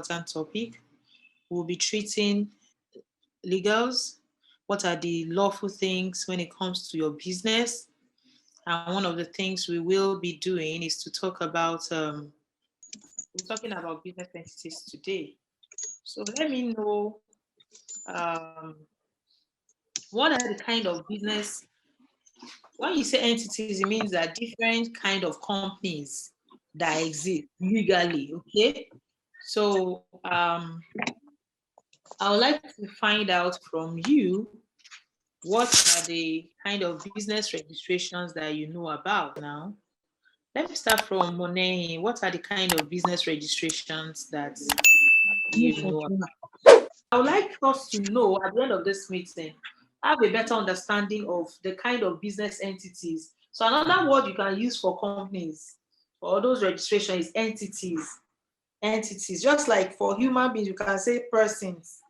important topic. We'll be treating legals. What are the lawful things when it comes to your business? And one of the things we will be doing is to talk about, we're talking about business entities today. So let me know um, what are the kind of business, when you say entities, it means that different kind of companies that exist legally, okay? So I would like to find out from you what are the kind of business registrations that you know about now. Let me start from Monet. What are the kind of business registrations that you know about? I would like us to know at the end of this meeting, have a better understanding of the kind of business entities. So another word you can use for companies or those registrations is entities. Entities, just like for human beings, you can say persons.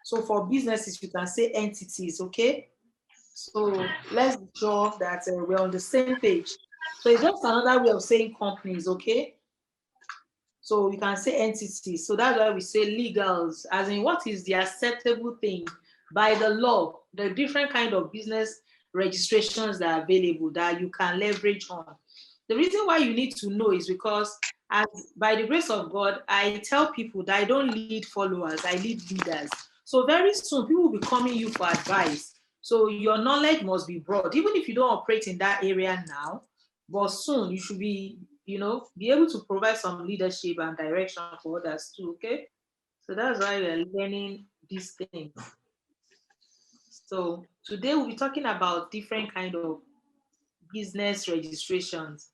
So for businesses, you can say entities, okay? So let's be sure that we're on the same page. So it's just another way of saying companies, okay? So we can say entities. So that's why we say legals, as in what is the acceptable thing by the law, the different kind of business registrations that are available that you can leverage on. The reason why you need to know is because as by the grace of God, I tell people that I don't lead followers, I lead leaders. So very soon people will be coming you for advice. So your knowledge must be broad, even if you don't operate in that area now, but soon you should be, be able to provide some leadership and direction for others too, okay? So that's why we're learning these things. So today we'll be talking about different kind of business registrations.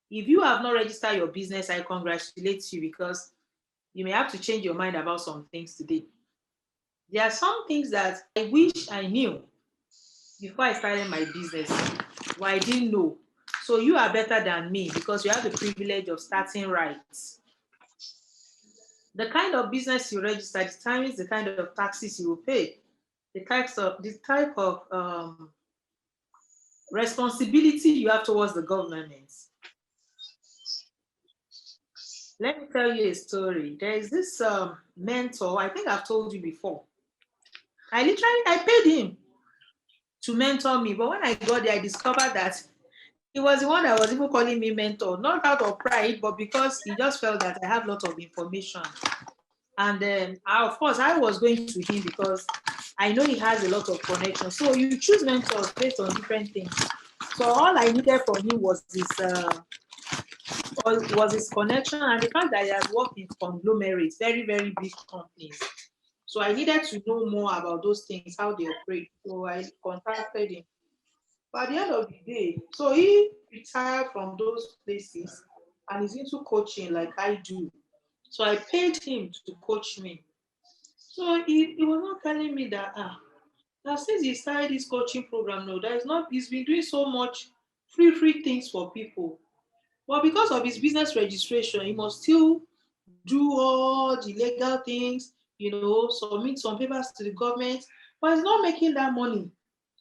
If you have not registered your business, I congratulate you because you may have to change your mind about some things today. There are some things that I wish I knew before I started my business, but I didn't know. So you are better than me because you have the privilege of starting right. The kind of business you register determines the kind of taxes you will pay, the type of responsibility you have towards the government. Let me tell you a story. There is this mentor, I think I've told you before. I paid him to mentor me, but when I got there, I discovered that he was the one that was even calling me mentor, not out of pride, but because he just felt that I have a lot of information. And then, of course, I was going to him because I know he has a lot of connections. So you choose mentors based on different things. So all I needed from him was his connection and the fact that he has worked in conglomerates, very, very big companies. So I needed to know more about those things, how they operate. So I contacted him. But at the end of the day, so he retired from those places and is into coaching like I do. So I paid him to coach me. So he was not telling me that since he started this coaching program, no, that is not, he's been doing so much free things for people. But because of his business registration, he must still do all the legal things, submit some papers to the government, but he's not making that money.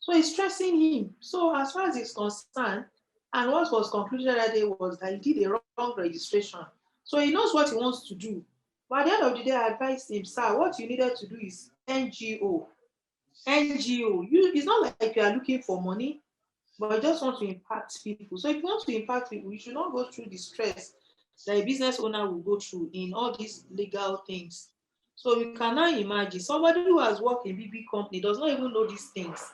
So it's stressing him. So as far as he's concerned, and what was concluded that day was that he did a wrong registration. So he knows what he wants to do. But at the end of the day, I advised him, sir, what you needed to do is NGO. NGO. It's not like you are looking for money, but you just want to impact people. So if you want to impact people, you should not go through the stress that a business owner will go through in all these legal things. So you can now imagine somebody who has worked in big company does not even know these things.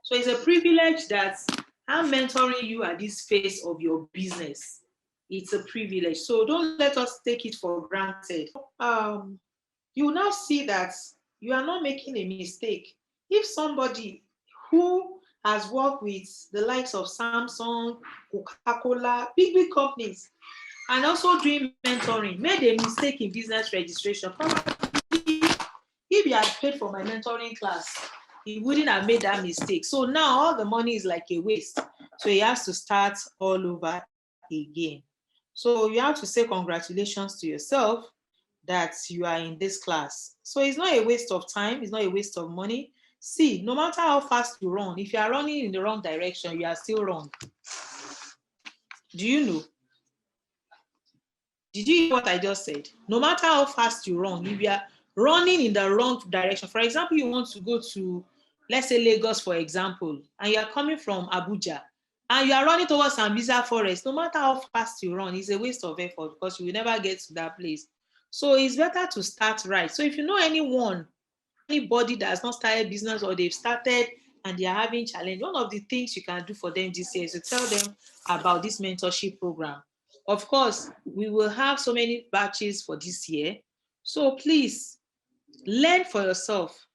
So it's a privilege that I'm mentoring you at this phase of your business. It's a privilege. So don't let us take it for granted. You will now see that you are not making a mistake. If somebody who has worked with the likes of Samsung, Coca-Cola, big companies, and also doing mentoring, made a mistake in business registration, probably if he had paid for my mentoring class, he wouldn't have made that mistake. So now all the money is like a waste. So he has to start all over again. So you have to say congratulations to yourself that you are in this class. So it's not a waste of time, it's not a waste of money. See, no matter how fast you run, if you are running in the wrong direction, you are still wrong. Do you know? Did you hear what I just said? No matter how fast you run, if you are running in the wrong direction, for example, you want to go to, let's say, Lagos, for example, and you are coming from Abuja, and you are running towards Sambisa Forest, no matter how fast you run, it's a waste of effort because you will never get to that place. So it's better to start right. So if you know anybody that has not started business or they've started and they are having challenge, one of the things you can do for them this year is to tell them about this mentorship program. Of course, we will have so many batches for this year. So please learn for yourself.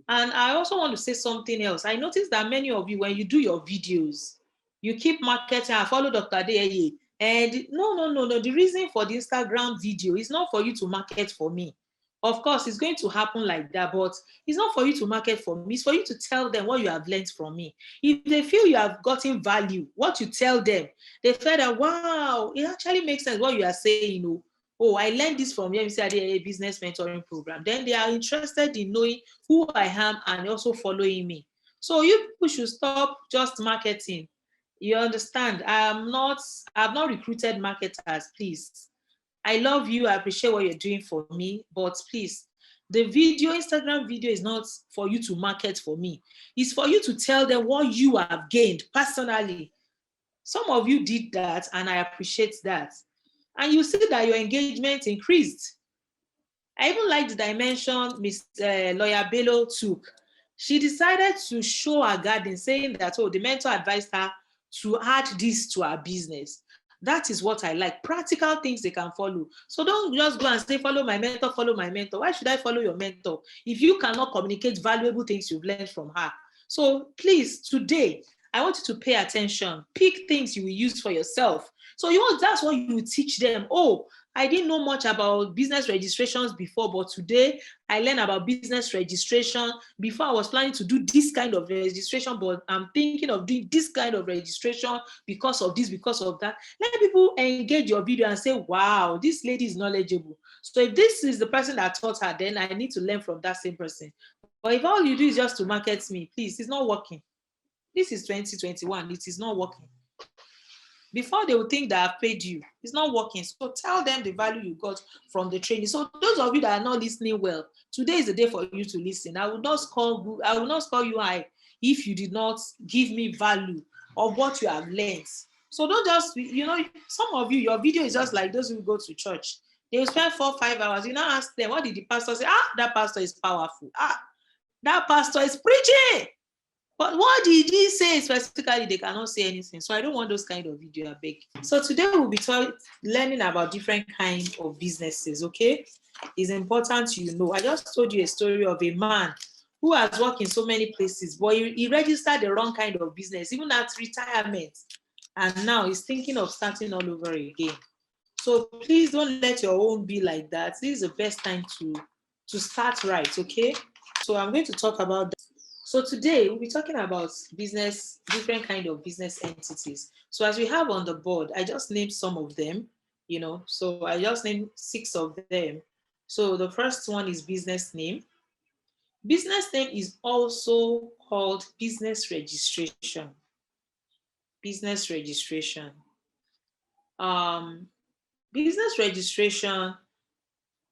And I also want to say something else. I noticed that many of you, when you do your videos, you keep marketing. I follow Dr. Adeyeye. And no. The reason for the Instagram video is not for you to market for me. Of course, it's going to happen like that, but it's not for you to market for me. It's for you to tell them what you have learned from me. If they feel you have gotten value, what you tell them, they feel that, wow, it actually makes sense what you are saying. Oh, I learned this from Yemisi Adeyeye business mentoring program. Then they are interested in knowing who I am and also following me. So you people should stop just marketing. You understand? I've not recruited marketers, please. I love you. I appreciate what you're doing for me, but please, the Instagram video is not for you to market for me. It's for you to tell them what you have gained personally. Some of you did that, and I appreciate that. And you see that your engagement increased. I even like the dimension Miss Lawyer Bello took. She decided to show her garden, saying that, oh, the mentor advised her to add this to her business. That is what I like. Practical things they can follow. So don't just go and say, follow my mentor, follow my mentor. Why should I follow your mentor if you cannot communicate valuable things you've learned from her? So please, today, I want you to pay attention. Pick things you will use for yourself. So that's what you teach them. Oh, I didn't know much about business registrations before, but today I learned about business registration. Before I was planning to do this kind of registration, but I'm thinking of doing this kind of registration because of this, because of that. Let people engage your video and say, wow, this lady is knowledgeable. So if this is the person that taught her, then I need to learn from that same person. But if all you do is just to market me, please, it's not working. This is 2021. It is not working. Before they will think that I've paid you, it's not working. So tell them the value you got from the training. So those of you that are not listening well, today is the day for you to listen. I will not score you high if you did not give me value of what you have learned. So don't just, some of you, your video is just like those who go to church. They will spend 4-5 hours. You now ask them, what did the pastor say? That pastor is powerful. That pastor is preaching. But what did he say specifically? They cannot say anything. So I don't want those kind of video, I beg. So today we'll be learning about different kinds of businesses, okay? It's important you know. I just told you a story of a man who has worked in so many places, but he registered the wrong kind of business, even at retirement. And now he's thinking of starting all over again. So please don't let your own be like that. This is the best time to start right, okay? So I'm going to talk about that. So today we'll be talking about business, different kind of business entities. So as we have on the board, I just named some of them, so I just named 6 of them. So the first one is business name. Business name is also called business registration. Business registration. Business registration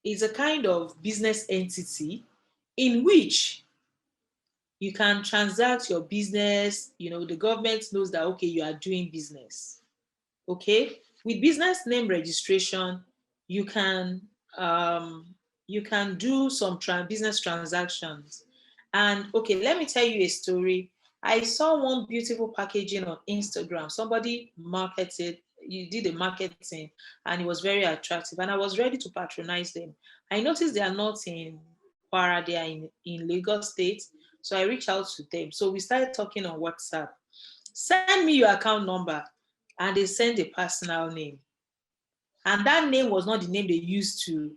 is a kind of business entity in which you can transact your business. The government knows that, okay, you are doing business. Okay, with business name registration, you can do some business transactions. And okay, let me tell you a story. I saw one beautiful packaging on Instagram. Somebody you did the marketing, and it was very attractive, and I was ready to patronize them. I noticed they are not in Kwara, they are in Lagos State. So I reached out to them. So we started talking on WhatsApp. Send me your account number. And they sent a personal name. And that name was not the name they used to,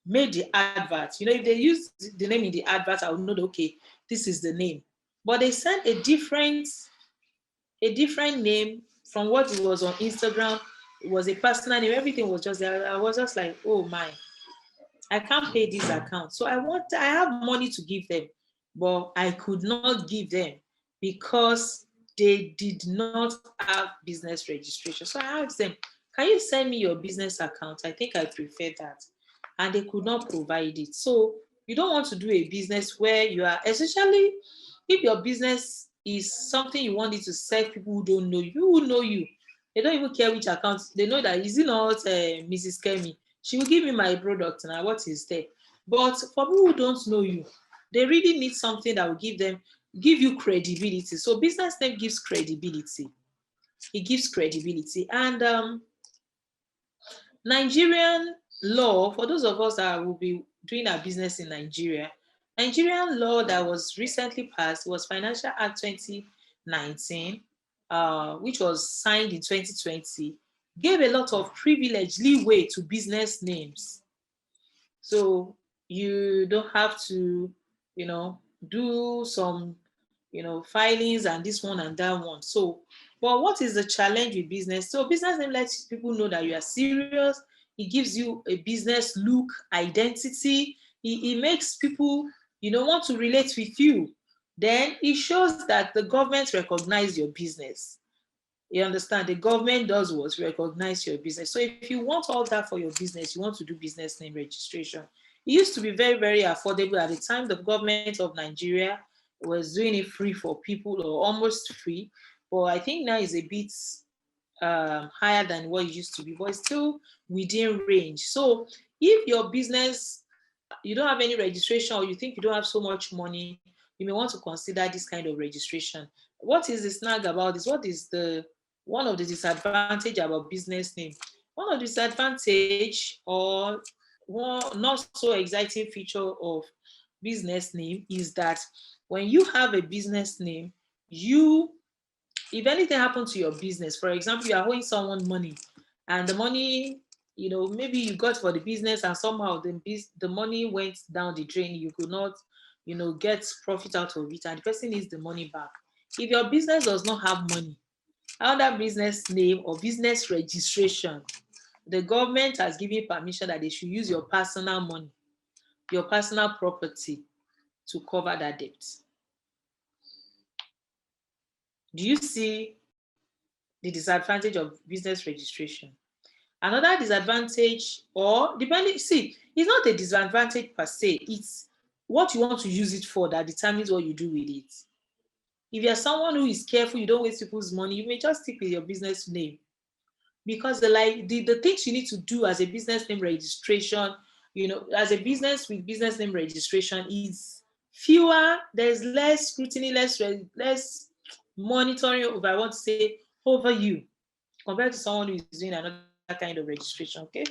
made the advert. If they used the name in the advert, I would know that, okay, this is the name. But they sent a different name from what it was on Instagram. It was a personal name. Everything was just there. I was just like, oh my, I can't pay this account. So I have money to give them, but I could not give them because they did not have business registration. So I asked them, Can you send me your business account? I think I prefer that. And they could not provide it. So you don't want to do a business where you are, especially if your business is something you want it to serve people who don't know you, who know you. They don't even care which account. They know that, is it not Mrs. Kemi? She will give me my product now. What is there? But for people who don't know you, they really need something that will give you credibility. So business name gives credibility. It gives credibility. And Nigerian law, for those of us that will be doing our business in Nigeria, Nigerian law that was recently passed was Financial Act 2019, which was signed in 2020, gave a lot of privilege, leeway to business names. So you don't have to, do some, filings and this one and that one. So, but what is the challenge with business? So business name lets people know that you are serious. It gives you a business look, identity. It makes people, want to relate with you. Then it shows that the government recognize your business. You understand? The government does what? Recognize your business. So if you want all that for your business, you want to do business name registration. It used to be very, very affordable. At the time, the government of Nigeria was doing it free for people, or almost free. But I think now is a bit higher than what it used to be, but it's still within range. So if your business, you don't have any registration, or you think you don't have so much money, you may want to consider this kind of registration. What is the snag about this? What is the one of the disadvantage about business name? One of the disadvantage, or one not so exciting feature of business name, is that when you have a business name, if anything happened to your business, for example, you are owing someone money, and the money, maybe you got for the business, and somehow the money went down the drain, you could not, get profit out of it, and the person needs the money back. If your business does not have money, under business name or business registration, the government has given permission that they should use your personal money, your personal property, to cover that debt. Do you see the disadvantage of business registration? Another disadvantage, or depending, see, it's not a disadvantage per se, it's what you want to use it for that determines what you do with it. If you're someone who is careful, you don't waste people's money, you may just stick with your business name. Because the things you need to do as a business name registration, as a business with business name registration, is fewer, there's less scrutiny, less monitoring, if I want to say, over you, compared to someone who is doing another kind of registration. Okay.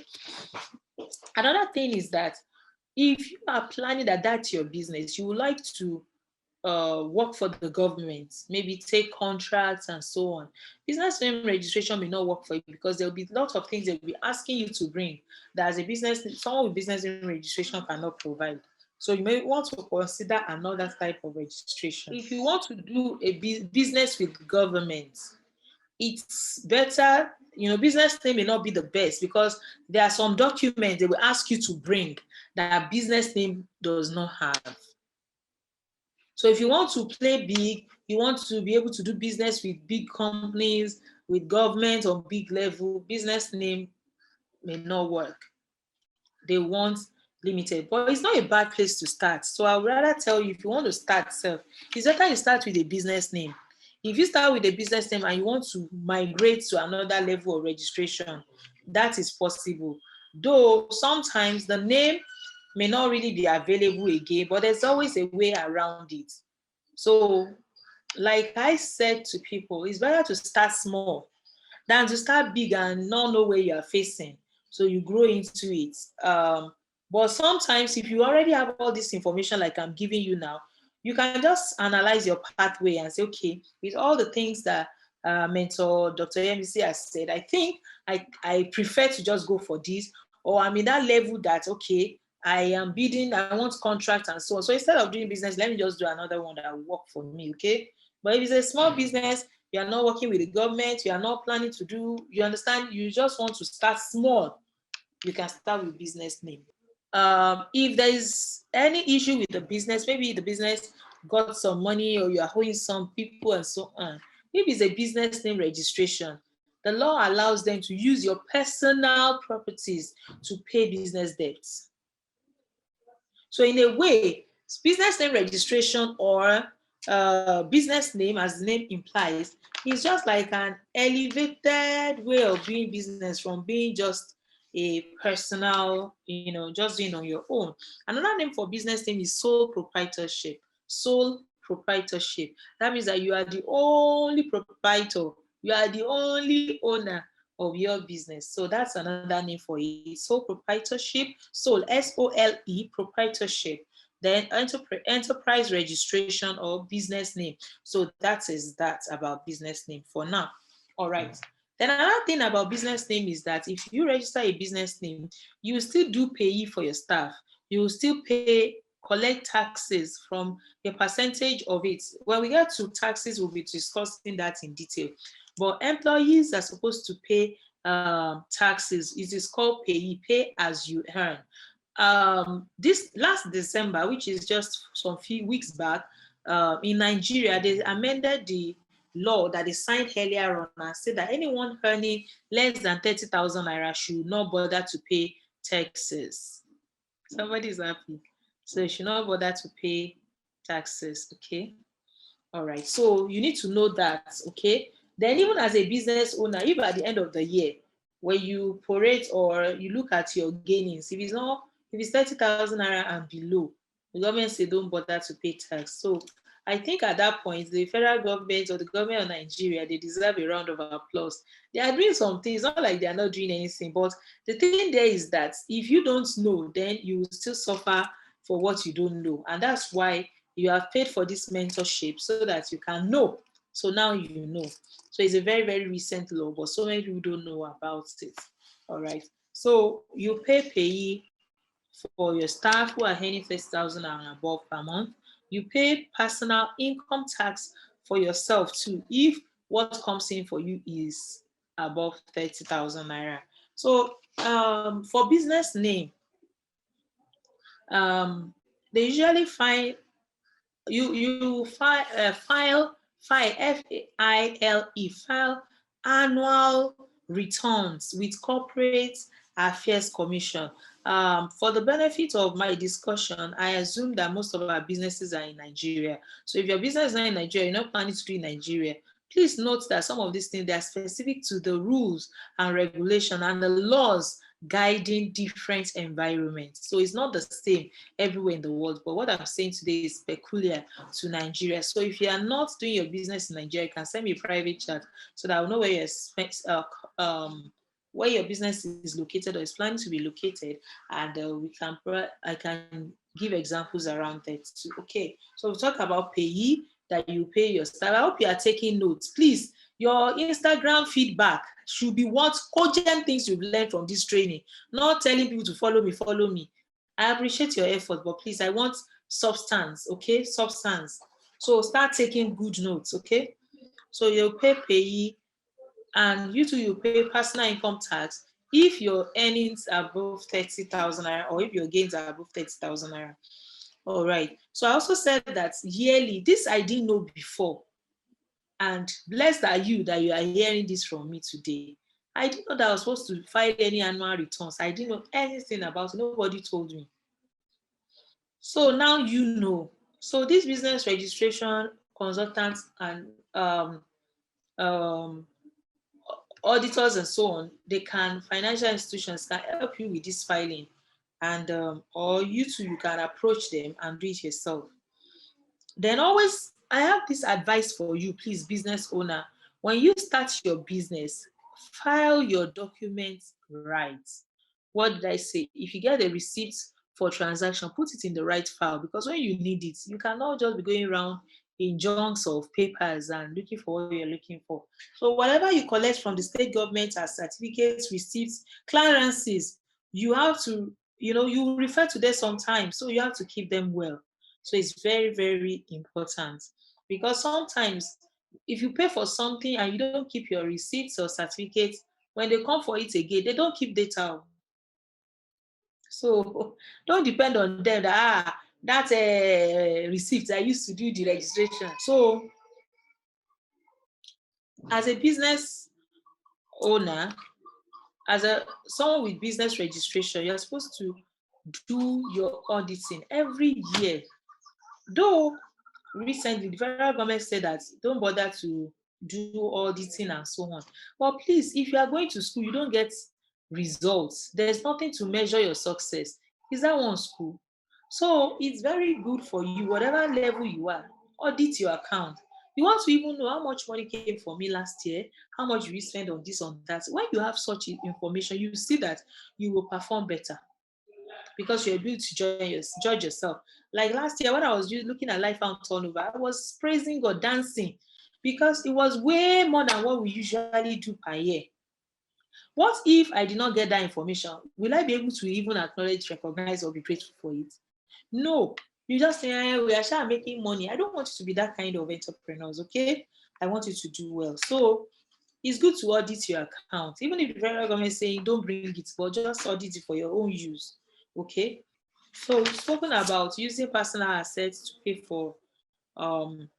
Another thing is that if you are planning that that's your business, you would like to work for the government, maybe take contracts and so on. Business name registration may not work for you, because there will be lots of things they'll be asking you to bring that as a business, someone with business name registration cannot provide. So you may want to consider another type of registration. If you want to do a business with government, it's better, business name may not be the best, because there are some documents they will ask you to bring that business name does not have. So if you want to play big, you want to be able to do business with big companies, with government on big level, business name may not work. They want limited, but it's not a bad place to start. So I would rather tell you, if you want to start it's better you start with a business name. If you start with a business name and you want to migrate to another level of registration, that is possible. Though sometimes the name may not really be available again, but there's always a way around it. So, like I said to people, it's better to start small than to start big and not know where you are facing. So you grow into it. But sometimes if you already have all this information like I'm giving you now, you can just analyze your pathway and say, okay, with all the things that mentor Dr. Yemisi has said, I think I prefer to just go for this, or I'm in that level that, okay, I am bidding, I want contracts and so on. So instead of doing business, let me just do another one that will work for me, okay? But if it's a small business, you are not working with the government, you are not planning to do, you understand, you just want to start small, you can start with business name. If there is any issue with the business, maybe the business got some money or you are owing some people and so on, maybe it's a business name registration, the law allows them to use your personal properties to pay business debts. So in a way, business name registration or business name, as the name implies, is just like an elevated way of doing business from being just a personal, just doing on your own. Another name for business name is sole proprietorship. Sole proprietorship. That means that you are the only proprietor. You are the only owner of your business. So that's another name for it. Sole proprietorship, sole, SOLE, proprietorship. Then enterprise registration or business name. So that is that about business name for now. All right. Then another thing about business name is that if you register a business name, you will still do payee for your staff. You will still collect taxes from a percentage of it. When we get to taxes, we'll be discussing that in detail. But employees are supposed to pay taxes. It is called payee, pay as you earn. This last December, which is just some few weeks back, in Nigeria, they amended the law that they signed earlier on and said that anyone earning less than 30,000 naira should not bother to pay taxes. Somebody's happy. So you should not bother to pay taxes, okay? All right, so you need to know that, okay? Then even as a business owner, if at the end of the year, when you prorate or you look at your gainings, if it's 30,000 naira and below, the government say don't bother to pay tax. So I think at that point, the federal government or the government of Nigeria, they deserve a round of applause. They are doing some things, not like they are not doing anything, but the thing there is that if you don't know, then you will still suffer for what you don't know. And that's why you have paid for this mentorship so that you can know. So now you know. So it's a very, very recent law, but so many people don't know about it. All right. So you payee for your staff who are earning 30,000 and above per month. You pay personal income tax for yourself too, if what comes in for you is above 30,000 naira. So for business name, they usually file file annual returns with Corporate Affairs Commission. For the benefit of my discussion, I assume that most of our businesses are in Nigeria. So if your business is not in Nigeria, you're not planning to do in Nigeria, please note that some of these things, they are specific to the rules and regulation and the laws guiding different environments. So it's not the same everywhere in the world, but what I'm saying today is peculiar to Nigeria. So if you are not doing your business in Nigeria, you can send me a private chat so that I'll know where your business is located or is planning to be located, and I can give examples around that too. Okay, so we'll talk about payee, that you pay your staff. I hope you are taking notes. Please, your Instagram feedback should be what cogent things you've learned from this training, not telling people to follow me. I appreciate your effort, but please, I want substance, okay? Substance. So start taking good notes, okay? So you'll pay payee, and you too, you pay personal income tax if your earnings are above 30,000 naira or if your gains are above 30,000 naira. All right. So I also said that yearly, this I didn't know before. And blessed are you that you are hearing this from me today. I didn't know that I was supposed to file any annual returns. I didn't know anything about it. Nobody told me. So now you know. So this business registration consultants and um, auditors and so on, financial institutions can help you with this filing, and or you too, you can approach them and do it yourself. Then always, I have this advice for you, please, business owner. When you start your business, file your documents right. What did I say? If you get a receipt for transaction, put it in the right file, because when you need it, you cannot just be going around in junks of papers and looking for what you're looking for. So whatever you collect from the state government as certificates, receipts, clearances, you have to, you refer to them sometimes, so you have to keep them well. So it's very, very important, because sometimes if you pay for something and you don't keep your receipts or certificates, when they come for it again, they don't keep data. So don't depend on them that receipt I used to do the registration. So as a business owner, as a someone with business registration, you're supposed to do your auditing every year. Though recently the federal government said that don't bother to do auditing and so on. But please, if you are going to school, you don't get results. There's nothing to measure your success. Is that one school? So it's very good for you, whatever level you are, audit your account. You want to even know how much money came for me last year, how much you spend on this, on that. When you have such information, you see that you will perform better because you're able to judge yourself. Like last year, when I was looking at life and turnover, I was praising God, dancing, because it was way more than what we usually do per year. What if I did not get that information? Will I be able to even acknowledge, recognize, or be grateful for it? No. You just say, we are sure making money. I don't want you to be that kind of entrepreneurs, okay? I want you to do well. So it's good to audit your account. Even if the federal government is saying don't bring it, but just audit it for your own use, okay? So we've spoken about using personal assets to pay um,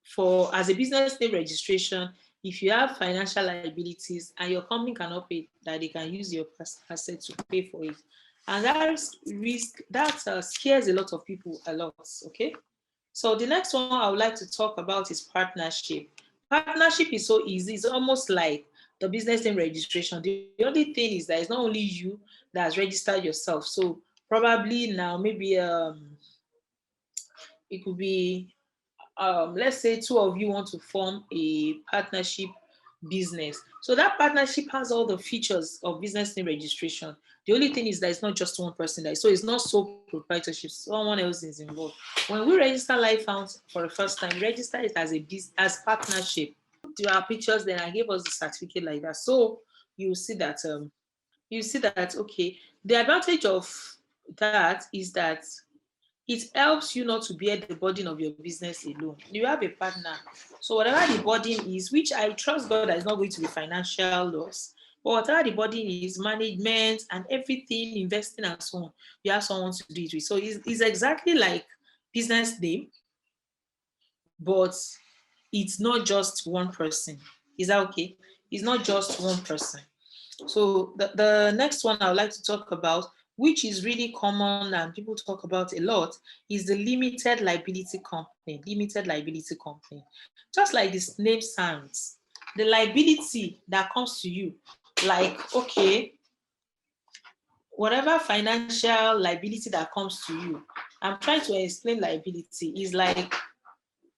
for as a business name registration. If you have financial liabilities and your company cannot pay, that they can use your personal assets to pay for it. And that risk that scares a lot of people a lot, okay? So the next one I would like to talk about is partnership. Partnership is so easy. It's almost like the business name registration. The only thing is that it's not only you that has registered yourself. So probably now maybe it could be let's say two of you want to form a partnership business. So that partnership has all the features of business name registration. The only thing is that it's not just one person so it's not sole proprietorship. Someone else is involved. When we register Life Found for the first time, we register it as a as partnership. There are pictures, then I gave us the certificate like that. So you see that okay. The advantage of that is that it helps you not to bear the burden of your business alone. You have a partner. So whatever the burden is, which I trust God that is not going to be financial loss, but whatever the burden is, management and everything, investing and so on, you have someone to do it with. So it's exactly like business name, but it's not just one person. Is that okay? It's not just one person. So the next one I would like to talk about, which is really common and people talk about a lot, is the limited liability company. Limited liability company. Just like this name sounds, the liability that comes to you, like, okay, whatever financial liability that comes to you, I'm trying to explain liability is like,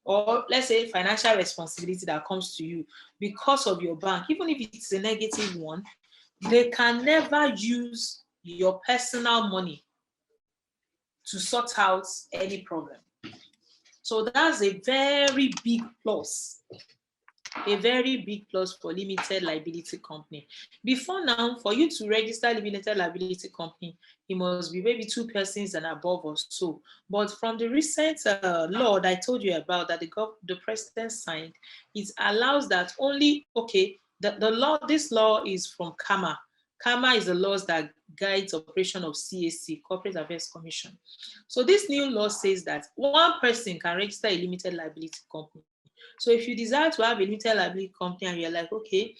or let's say financial responsibility that comes to you because of your bank, even if it's a negative one, they can never use your personal money to sort out any problem. So that's a very big plus. A very big plus for limited liability company. Before now, for you to register limited liability company, it must be maybe two persons and above or so. But from the recent law that I told you about that the president signed, it allows that only, okay, the law, this law is from CAMA. CAMA is the laws that guides operation of CAC, Corporate Affairs Commission. So this new law says that one person can register a limited liability company. So if you desire to have a limited liability company and you're like, okay,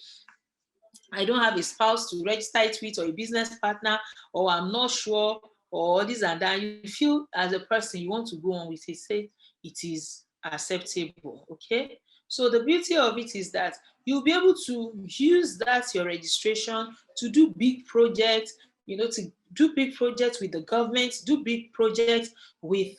I don't have a spouse to register it with or a business partner, or I'm not sure, or this and that, you feel as a person you want to go on with it, say it is acceptable, okay? So the beauty of it is that you'll be able to use that, your registration, to do big projects, to do big projects with the government, do big projects with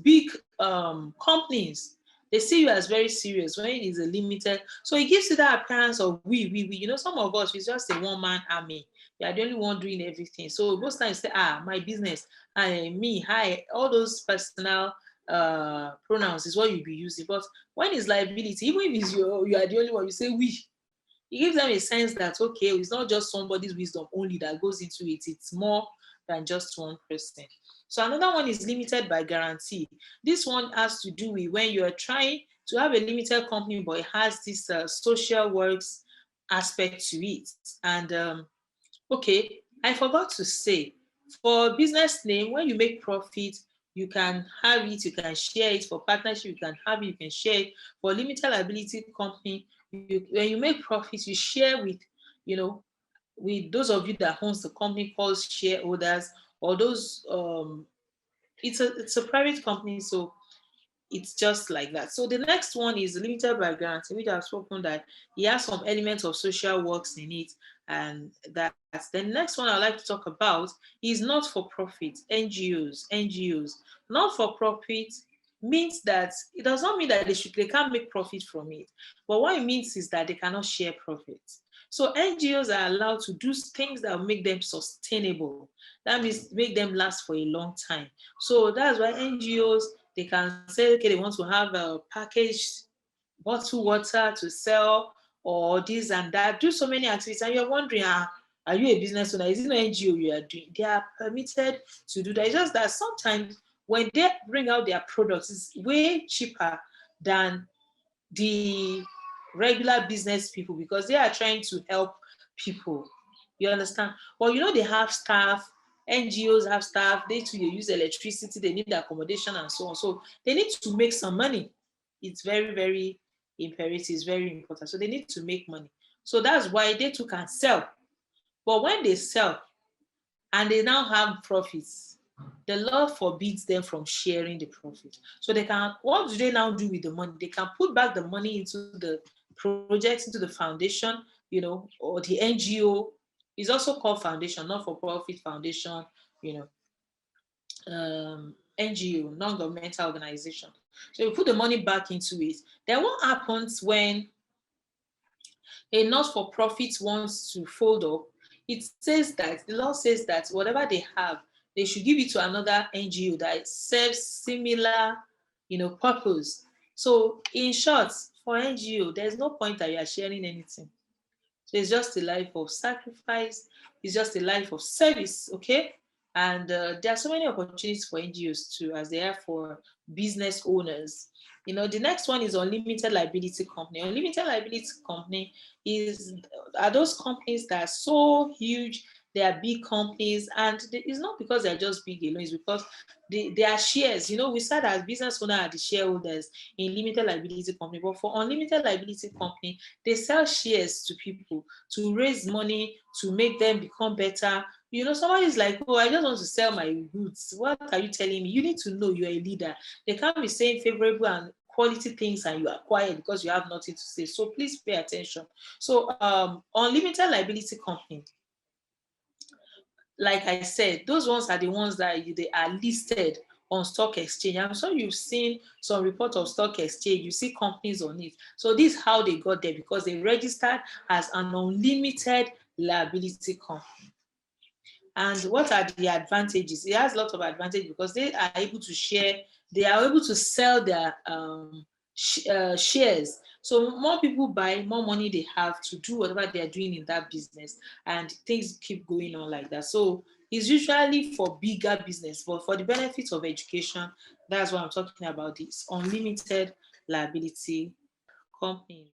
big companies. They see you as very serious when it is a limited. So it gives you that appearance of we. Some of us, we're just a one-man army. We are the only one doing everything. So most times say, my business, me, hi, all those personal pronouns is what you'll be using. But when it's liability, even if it's you are the only one, you say we. It gives them a sense that, okay, it's not just somebody's wisdom only that goes into it. It's more than just one person. So another one is limited by guarantee. This one has to do with when you are trying to have a limited company, but it has this social works aspect to it. And okay, I forgot to say, for business name, when you make profit, you can have it, you can share it. For partnership, you can have it, you can share it. For limited liability company, when you make profits, you share with, with those of you that owns the company called shareholders, or those it's a private company, so it's just like that. So the next one is limited by guarantee, which I've spoken that it has some elements of social works in it, and that's the next one I'd like to talk about is not for profit, NGOs. Not for profit means that it does not mean that they can't make profit from it, but what it means is that they cannot share profits. So NGOs are allowed to do things that will make them sustainable. That means make them last for a long time. So that's why NGOs, they can say, okay, they want to have a packaged bottled water to sell, or this and that, do so many activities, and you're wondering, are you a business owner? Is it an NGO you are doing? They are permitted to do that. It's just that sometimes when they bring out their products, it's way cheaper than the regular business people, because they are trying to help people. You understand? Well, they have staff. NGOs have staff. They too, they use electricity. They need accommodation and so on. So they need to make some money. It's very, very imperative. It's very important. So they need to make money. So that's why they too can sell. But when they sell and they now have profits, the law forbids them from sharing the profit. So they can, what do they now do with the money? They can put back the money into the projects, into the foundation, or the NGO. It's also called foundation, not for profit foundation, NGO, non-governmental organization. So you put the money back into it. Then what happens when a not-for-profit wants to fold up? It says that the law says that whatever they have, they should give it to another NGO that serves similar, purpose. So in short, for NGO, there's no point that you are sharing anything. So it's just a life of sacrifice. It's just a life of service, okay? And there are so many opportunities for NGOs too, as they are for business owners. The next one is unlimited liability company. Unlimited liability company are those companies that are so huge. They are big companies, and it's not because they're just big alone. It's because they are shares. We start as business owner are the shareholders in limited liability company, but for unlimited liability company, they sell shares to people to raise money to make them become better. Somebody's like, oh, I just want to sell my goods. What are you telling me? You need to know you're a leader. They can't be saying favorable and quality things and you are quiet because you have nothing to say. So please pay attention. So unlimited liability company, like I said, those ones are the ones that they are listed on stock exchange. I'm sure you've seen some report of stock exchange. You see companies on it. So this is how they got there, because they registered as an unlimited liability company. And what are the advantages? It has lots of advantages because they are able to share. They are able to sell their shares. So more people buy, more money they have to do whatever they are doing in that business, and things keep going on like that. So it's usually for bigger business, but for the benefit of education, that's what I'm talking about. This unlimited liability company.